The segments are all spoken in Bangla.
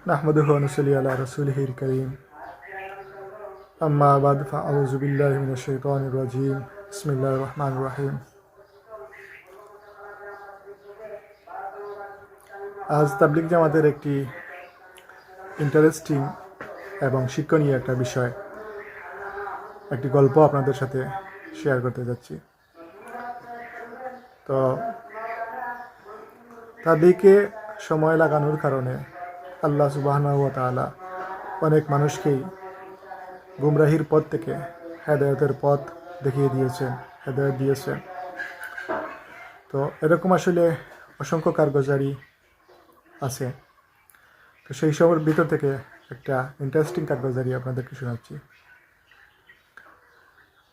نحمده ونصلي على رسوله الكريم أما بعد فأعوذ بالله من الشيطان الرجيم بسم الله الرحمن الرحيم। আজ তাবলিগ জামাতের একটি ইন্টারেস্টিং এবং শিক্ষণীয় একটা বিষয়, একটি গল্প আপনাদের সাথে শেয়ার করতে যাচ্ছি। তো তাদেরকে সময় লাগানোর কারণে আল্লাহ সুবহানাহু ওয়া তাআলা অনেক মানুষকেই গুমরাহির পথ থেকে হেদায়েতের পথ দেখিয়ে দিয়েছেন, হেদায়েত দিয়েছেন। তো এরকম আসলে অসংখ্য কারগুজারি আছে। তো সেই সবের ভিতর থেকে একটা ইন্টারেস্টিং কারগুজারি আপনাদেরকে শোনাচ্ছি।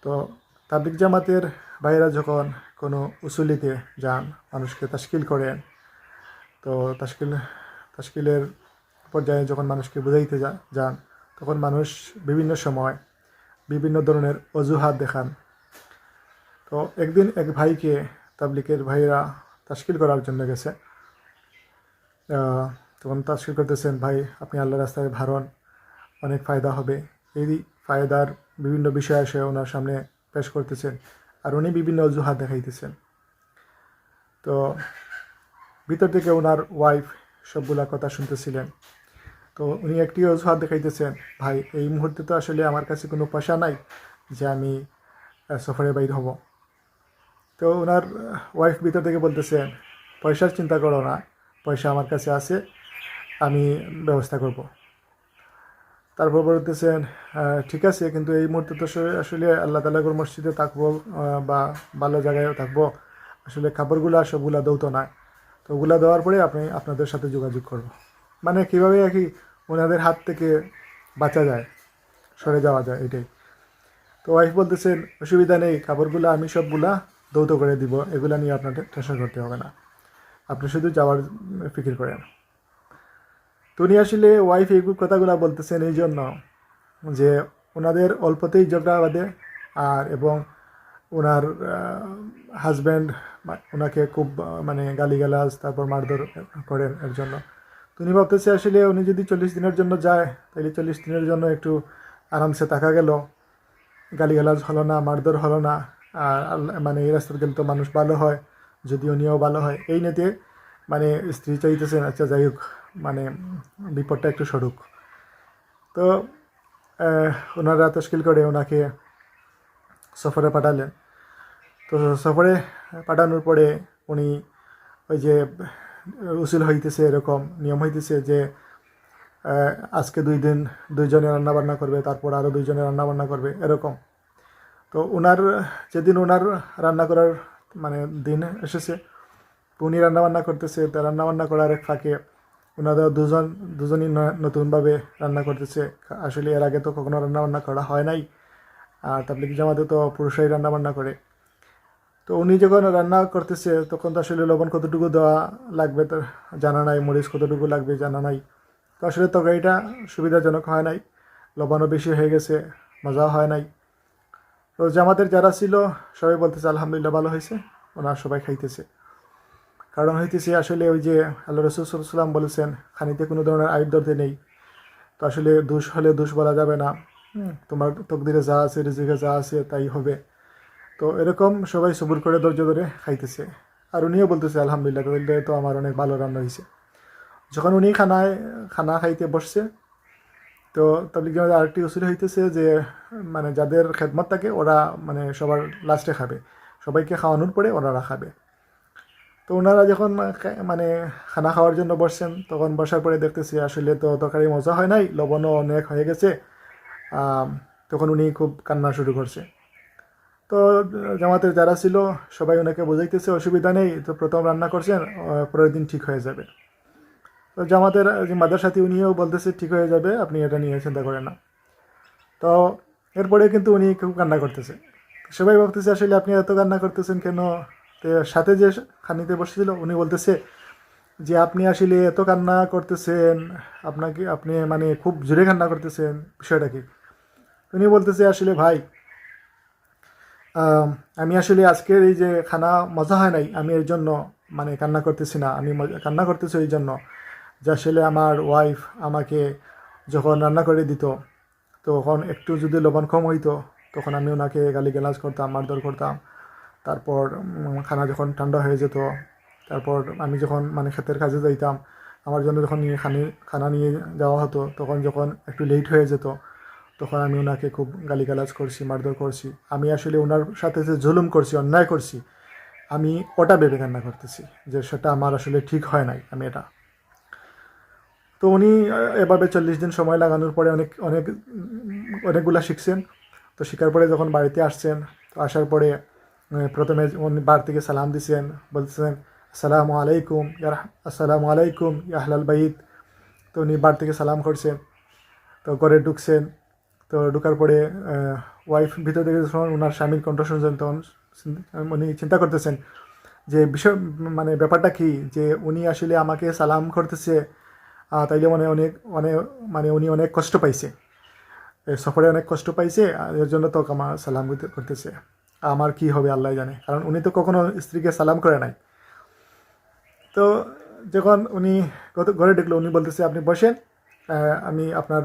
তো তাবলিগ জামাতের ভাইয়েরা যখন কোনো উসুলিতে যান, মানুষকে তাশকিল করেন, তো তাশকিলের পর্যায়ে যখন মানুষকে বুঝাইতে যান, তখন মানুষ বিভিন্ন সময় বিভিন্ন ধরনের অজুহাত দেখান। তো একদিন এক ভাইকে তাবলিগের ভাইয়েরা তাশকিল করার জন্য গেছে। তখন তাশকিল করতেছেন, ভাই আপনি আল্লাহর রাস্তায় ভারণ, অনেক ফায়দা হবে। এই ফায়দার বিভিন্ন বিষয় এসে ওনার সামনে পেশ করতেছেন, আর উনি বিভিন্ন অজুহাত দেখাইতেছেন। তো ভিতর থেকে ওনার ওয়াইফ সবগুলা কথা শুনতেছিলেন। তো উনি একটি অজুহাত দেখাইতেছেন, ভাই এই মুহূর্তে তো আসলে আমার কাছে কোনো পয়সা নাই যে আমি সফরে বাইর হব। তো ওনার ওয়াইফ ভিতর থেকে বলতেছেন, পয়সার চিন্তা করো না, পয়সা আমার কাছে আছে, আমি ব্যবস্থা করব। তারপর বলতেছেন, ঠিক আছে, কিন্তু এই মুহূর্তে তো আসলে আল্লাহ তাআলার মসজিদে থাকবো বা ভালো জায়গায় থাকবো, আসলে খাবারগুলা সবগুলা দৌতো না, তো ওগুলা দেওয়ার পরে আপনাদের সাথে যোগাযোগ করব। মানে কীভাবে আর কি ওনাদের হাত থেকে বাঁচা যায়, সরে যাওয়া যায়, এটাই। তো ওয়াইফ বলতেছেন, অসুবিধা নেই, খাবারগুলো আমি সবগুলা দৌত করে দিব, এগুলা নিয়ে আপনাদের টেনশন করতে হবে না, আপনি শুধু যাওয়ার ফিকির করেন। তো উনি আসলে ওয়াইফ এই কথাগুলো বলতেছেন এই জন্য যে ওনাদের অল্পতেই ঝগড়া বাঁধে, আর এবং ওনার হাজব্যান্ড ওনাকে খুব মানে গালিগালাজ তারপর মারধর করেন এর জন্য। তো উনি ভাবতেছে আসলে উনি যদি 40 দিনের জন্য যায়, তাহলে 40 দিনের জন্য একটু আরামসে থাকা গেল, গালিগালাজ হলো না, মারধর হলো না, আর মানে এই রাস্তার গেলে তো মানুষ ভালো হয়, যদি উনিও ভালো হয়, এই নিতে মানে স্ত্রী চাইতেছেন। আচ্ছা যাই হোক, মানে বিপদটা একটু সরুক। তো ওনারা তশকিল করে ওনাকে সফরে পাঠালেন। তো সফরে পাঠানোর পরে উনি ওই যে উসুল হইতেছে, এরকম নিয়ম হইতেছে যে আজকে 2 দিন 2 জনে রান্নাবান্না করবে, তারপর আরও 2 জনে রান্নাবান্না করবে, এরকম। তো ওনার যেদিন ওনার রান্না করার মানে দিন এসেছে, উনি রান্নাবান্না করতেছে। তো রান্নাবান্না করার এক ফাঁকে ওনাদের দুজনই নতুনভাবে রান্না করতেছে। আসলে এর আগে তো কখনো রান্নাবান্না করা হয় নাই, আর তাবলিগ জামাতে তো পুরুষরাই রান্নাবান্না করে। তো উনি যখন রান্না করতেছে, তখন তো আসলে লবণ কতটুকু দেওয়া লাগবে তো জানা নাই, মরিচ কতটুকু লাগবে জানা নাই। তো আসলে তরকারিটা সুবিধাজনক হয় নাই, লবণও বেশি হয়ে গেছে, মজাও হয় নাই। তো জামাতের যারা ছিল সবাই বলতেছে আলহামদুলিল্লাহ ভালো হয়েছে, ওনার সবাই খাইতেছে। কারণ হইতেছে আসলে ওই যে আল্লাহ রাসূল সাল্লাল্লাহু আলাইহি ওয়াসাল্লাম বলেছেন, খানিতে কোনো ধরনের আইব ধরতে নেই। তো আসলে দোষ হলে দোষ বলা যাবে না, তোমার তকদিরে যা আছে, রিজিকে যা আছে তাই হবে। তো এরকম সবাই সবুর করে ধৈর্য ধরে খাইতেছে, আর উনিও বলতেছে আলহামদুলিল্লাহ, তাহলে তো আমার অনেক ভালো রান্না হয়েছে। যখন উনি খানা খাইতে বসছে, তো তাবলিগ জামাতের আরেকটি উসুল হইতেছে যে মানে যাদের খেদমত থাকে ওরা মানে সবার লাস্টে খাবে, সবাইকে খাওয়ানোর পরে ওনারা খাবে। তো ওনারা যখন মানে খানা খাওয়ার জন্য বসছেন, তখন বসার পরে দেখতেছি আসলে তো তরকারি মজা হয় নাই, লবণও অনেক হয়ে গেছে। তখন উনি খুব কান্না শুরু করছে। তো জামাতের যারা ছিল সবাই ওনাকে বোঝাইতেছে, অসুবিধা নেই, তো প্রথম রান্না করছেন, পরের দিন ঠিক হয়ে যাবে। তো জামাতের যে মাদ্রাসাতে উনিও বলতেছে ঠিক হয়ে যাবে, আপনি এটা নিয়ে চিন্তা করেন না। তো এরপরে কিন্তু উনি খুব কান্না করতেছে। সবাই ভাবতেছে আসলে আপনি এত কান্না করতেছেন কেন। তো সাথে যে খানিতে বসেছিল উনি বলতেছে যে আপনি আসলে এত কান্না করতেছেন, আপনি মানে খুব জোরে কান্না করতেছেন, বিষয়টা কি? উনি বলতেছে আসলে ভাই, আমি আসলে আজকের এই যে খানা মজা হয় নাই, আমি এর জন্য মানে কান্না করতেছি না, আমি কান্না করতেছি এই জন্য যে আসলে আমার ওয়াইফ আমাকে যখন রান্না করে দিত তখন একটু যদি লবণ কম হইতো তখন আমি ওনাকে গালিগালাজ করতাম, মারধর করতাম। তারপর খানা যখন ঠান্ডা হয়ে যেত, তারপর আমি যখন মানে ক্ষেতের কাজে যাইতাম, আমার জন্য যখন খানা নিয়ে যাওয়া হতো, তখন যখন একটু লেট হয়ে যেত তখন আমি ওনাকে খুব গালিগালাজ করছি, মারধর করছি। আমি আসলে ওনার সাথে যে জুলুম করছি, অন্যায় করছি, আমি ওটা ভেবে কান্না করতেছি যে সেটা আমার আসলে ঠিক হয় নাই। আমি এটা তো উনি এভাবে 40 দিন সময় লাগানোর পরে অনেকগুলা শিখছেন। তো শেখার পরে যখন বাড়িতে আসছেন, তো আসার পরে প্রথমে উনি বাড়ি থেকে সালাম দিছেন, বলতেছেন আসসালামু আলাইকুম আসসালামু আলাইকুম ইয়া আহলাল বাইত। তো উনি বাড়ি থেকে সালাম করছেন। তো ঘরে ঢুকছেন। তো ঢুকার পরে ওয়াইফ ভিতর থেকে যখন ওনার স্বামীর কণ্ঠ শুনছেন তখন উনি চিন্তা করতেছেন যে বিষয় মানে ব্যাপারটা কি, যে উনি আসলে আমাকে সালাম করতেছে, তাইলে মানে অনেক অনেক মানে উনি অনেক কষ্ট পাইছে, সফরে অনেক কষ্ট পাইছে, আর এর জন্য তো আমার সালাম করতেছে। আমার কি হবে আল্লাহ জানে, কারণ উনি তো কখনো স্ত্রীকে সালাম করে নাই। তো যখন উনি ঘরে ঢুকলো, উনি বলতেছে আপনি বসেন, আমি আপনার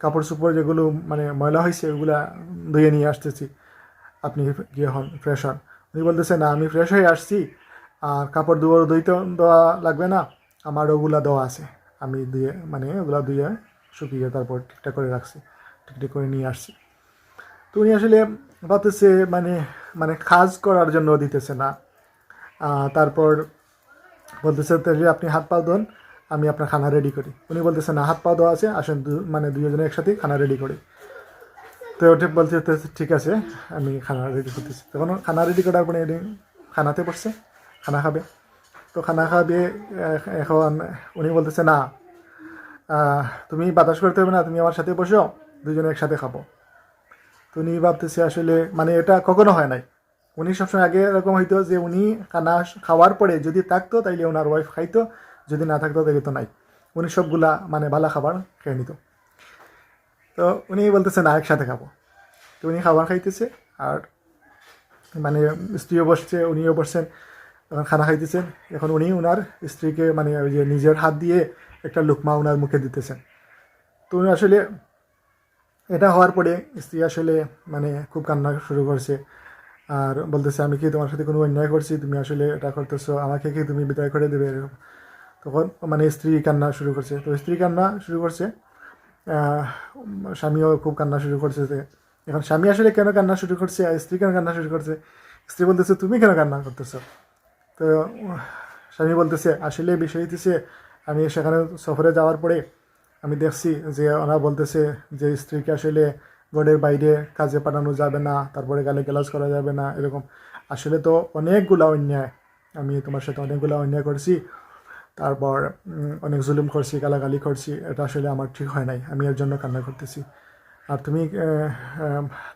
কাপড় চোপড় যেগুলো মানে ময়লা হয়েছে ওগুলা ধুয়ে নিয়ে আসতেছি, আপনি গিয়ে হন ফ্রেশ হন। উনি বলতেছে না, আমি ফ্রেশ হয়ে আসছি, আর কাপড় দেওয়া লাগবে না, আমার ওগুলা দেওয়া আছে, আমি দিয়ে মানে ওগুলা ধুয়ে শুকিয়ে তারপর ঠিকঠাক করে রাখছি, ঠিকঠাক করে নিয়ে আসছি। তো উনি আসলে ভাবতেছে মানে মানে কাজ করার জন্য দিতেছে না। তারপর বলতেছে তাহলে আপনি হাত পা ধোন, আমি আপনার খানা রেডি করি। উনি বলতেছে না, হাত পা ধোয়া আছে, আসেন মানে দুজনে একসাথেই খানা রেডি করি। তো ওটা বলছে ঠিক আছে, আমি খানা রেডি করতেছি। তখন খানা রেডি করার পরে খানাতে বসছে, খানা খাবে। তো খানা খাবে। এখন উনি বলতেছে না, তুমি বাতাস করতে হবে না, তুমি আমার সাথে বসো, দুজনে একসাথে খাবো। তো উনি ভাবতেছে আসলে মানে এটা কখনো হয় নাই। উনি সবসময় আগে এরকম হইতো যে উনি খানা খাওয়ার পরে যদি থাকতো তাইলে ওনার ওয়াইফ খাইতো, যদি না থাকতো তাইলে তো নাই, উনি সবগুলা মানে ভালো খাবার খেয়ে নিত। তো উনি বলতেছে না, একসাথে খাবো। তো উনি খাবার খাইতেছে, আর মানে স্ত্রীও বসছে, উনিও বসছেন, এখন খানা খাইতেছেন। এখন উনি ওনার স্ত্রীকে মানে ওই যে নিজের হাত দিয়ে একটা লুকমা ওনার মুখে দিতেছেন। তো উনি আসলে এটা হওয়ার পরে স্ত্রী আসলে মানে খুব কান্না শুরু করছে, আর বলতেছে আমি কি তোমার সাথে কোনো অন্যায় করছি, তুমি আসলে এটা করতেছো, আমাকে কি তুমি বিদায় করে দেবে এরকম। তখন মানে স্ত্রী কান্না শুরু করছে। তো স্ত্রী কান্না শুরু করছে, স্বামীও খুব কান্না শুরু করছে। যে এখন স্বামী আসলে কেন কান্না শুরু করছে আর স্ত্রী কেন কান্না শুরু করছে, স্ত্রী বলতেছে তুমি কেন কান্না করতেছো। তো স্বামী বলতেছে আসলে বিষয় হইতেছে আমি সেখানে সফরে যাওয়ার পরে আমি দেখছি যে ওরা বলতেছে যে স্ত্রীকে আসলে ঘরের বাইরে কাজে পাঠানো যাবে না, তারপরে গালিগালাজ করা যাবে না, এরকম। আসলে তো অনেকগুলা অন্যায়, আমি তোমার সাথে অনেকগুলা অন্যায় করছি, তারপর অনেক জুলুম করছি, গালাগালি করছি, এটা আসলে আমার ঠিক হয় নাই, আমি এর জন্য কান্না করতেছি। আর তুমি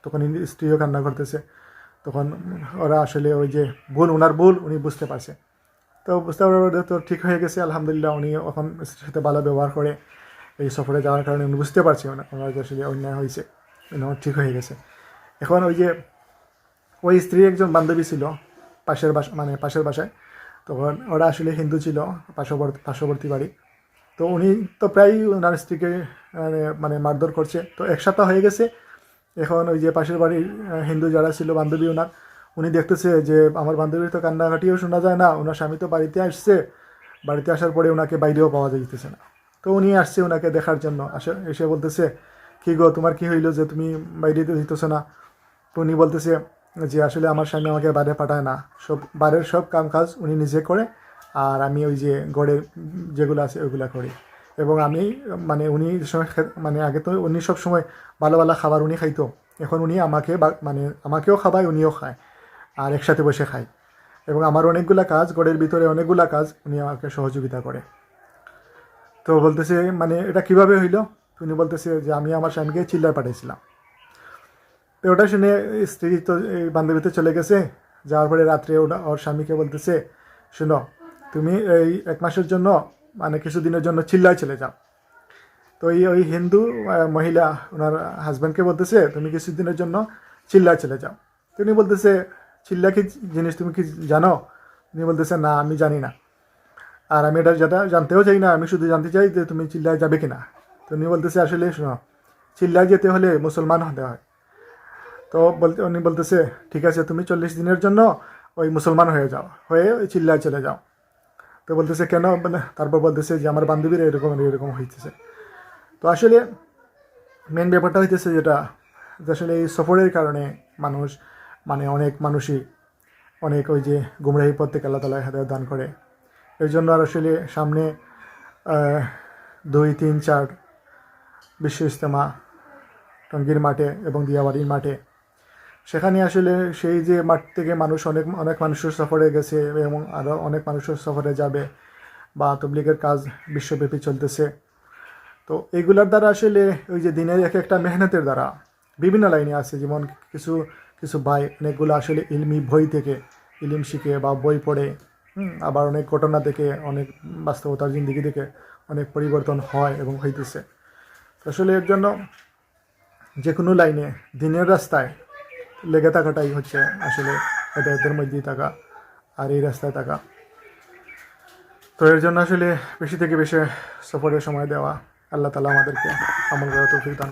তখন স্ত্রীও কান্না করতেছে। তখন ওরা আসলে ওই যে ওনার ভুল উনি বুঝতে পারছে। তো বুঝতে পারলে তো ঠিক হয়ে গেছে আলহামদুলিল্লাহ। উনি এখন স্ত্রীর সাথে ভালো ব্যবহার করে এই সফরে যাওয়ার কারণে উনি বুঝতে পারছে ওনার যে আসলে অন্যায় হয়েছে, ওনার ঠিক হয়ে গেছে। এখন ওই যে ওই স্ত্রী একজন বান্ধবী ছিল পাশের বাসায়। তখন ওরা আসলে হিন্দু ছিল, পার্শ্ববর্তী বাড়ি। তো উনি তো প্রায় ওনার স্ত্রীকে মানে মারধর করছে। তো এক সপ্তাহ হয়ে গেছে। এখন ওই যে পাশের বাড়ির হিন্দু যারা ছিল বান্ধবী ওনার, উনি দেখতেছে যে আমার বান্ধবীর তো কান্নাকাটিও শোনা যায় না, ওনার স্বামী তো বাড়িতে আসছে, বাড়িতে আসার পরে ওনাকে বাইরেও পাওয়া যাইতেছে না। তো উনি আসছে ওনাকে দেখার জন্য, এসে বলতেছে কী গো তোমার কী হইলো যে তুমি বাইরে দিতেছো না। তো উনি বলতেছে যে আসলে আমার স্বামী আমাকে বাইরে পাঠায় না, বাইরের সব কাম কাজ উনি নিজে করে, আর আমি ওই যে গড়ের যেগুলো আছে ওইগুলো করি। এবং আমি মানে উনি সময় মানে আগে তো উনি সব সময় ভালো ভালো খাবার উনি খাইতো, এখন উনি আমাকে মানে আমাকেও খাওয়ায়, উনিও খায়, আর একসাথে বসে খায়। এবং আমার অনেকগুলা কাজ, গড়ের ভিতরে অনেকগুলা কাজ উনি আমাকে সহযোগিতা করে। তো বলতেছে মানে এটা কিভাবে হইলো। উনি বলতেছে যে আমি আমার স্বামীকে চিল্লায় পাঠাইছিলাম। তো ওটা শুনে স্ত্রী তো এই বান্ধবীতে চলে গেছে। যাওয়ার পরে রাত্রে ওর স্বামীকে বলতেছে শুনো, তুমি এই 1 মাসের জন্য মানে কিছুদিনের জন্য চিল্লায় চলে যাও। তো ওই হিন্দু মহিলা ওনার হাজব্যান্ডকে বলতেছে তুমি কিছুদিনের জন্য চিল্লায় চলে যাও। তো উনি বলতেছে চিল্লা কি জিনিস তুমি কি জানো। উনি বলতেছে না আমি জানি না। আর আমি এটা যেটা জানতেও চাই না, আমি শুধু জানতে চাই যে তুমি চিল্লায় যাবে কিনা। তো উনি বলতেছে আসলে শোনো, চিল্লায় যেতে হলে মুসলমান হতে হয়। তো উনি বলতেছে ঠিক আছে, তুমি 40 দিনের জন্য ওই মুসলমান হয়ে যাও, হয়ে ওই চিল্লায় চলে যাও। তো বলতেছে কেন, তারপর বলতেছে যে আমার বান্ধবীরা এরকম এরকম হইতেছে। তো আসলে মেন ব্যাপারটা হইতেছে যেটা, যে আসলে এই সফরের কারণে মানুষ, মানে অনেক মানুষই অনেক ওই যে গুমরাহি পথ থেকে আল্লাহ তাআলা হেদায়েত দান করে। এর জন্য আর আসলে সামনে 2, 3, 4 বিশ্ব ইজতেমা টঙ্গীর মাঠে এবং দিয়াবাড়ির মাঠে, সেখানে আসলে সেই যে মাঠ থেকে মানুষ অনেক অনেক মানুষের সফরে গেছে এবং আরও অনেক মানুষের সফরে যাবে, বা তবলিগের কাজ বিশ্বব্যাপী চলতেছে। তো এইগুলোর দ্বারা আসলে ওই যে দিনের এক একটা মেহনতের দ্বারা বিভিন্ন লাইনে আছে, যেমন কিছু কিছু ভাই অনেকগুলো আসলে ইলমি বই থেকে ইলিম শিখে বা বই পড়ে, আবার অনেক ঘটনা থেকে, অনেক বাস্তবতার জিন্দিগি থেকে অনেক পরিবর্তন হয় এবং হইতেছে। আসলে এর জন্য যে কোনো লাইনে দিনের রাস্তায় লেগে থাকাটাই হচ্ছে আসলে হেদায়েতের মধ্যেই থাকা আর এই রাস্তায় থাকা। তো এর জন্য আসলে বেশি থেকে বেশি সফরের সময় দেওয়া, আল্লাহ তাআলা আমাদেরকে আমল করার তৌফিক দান।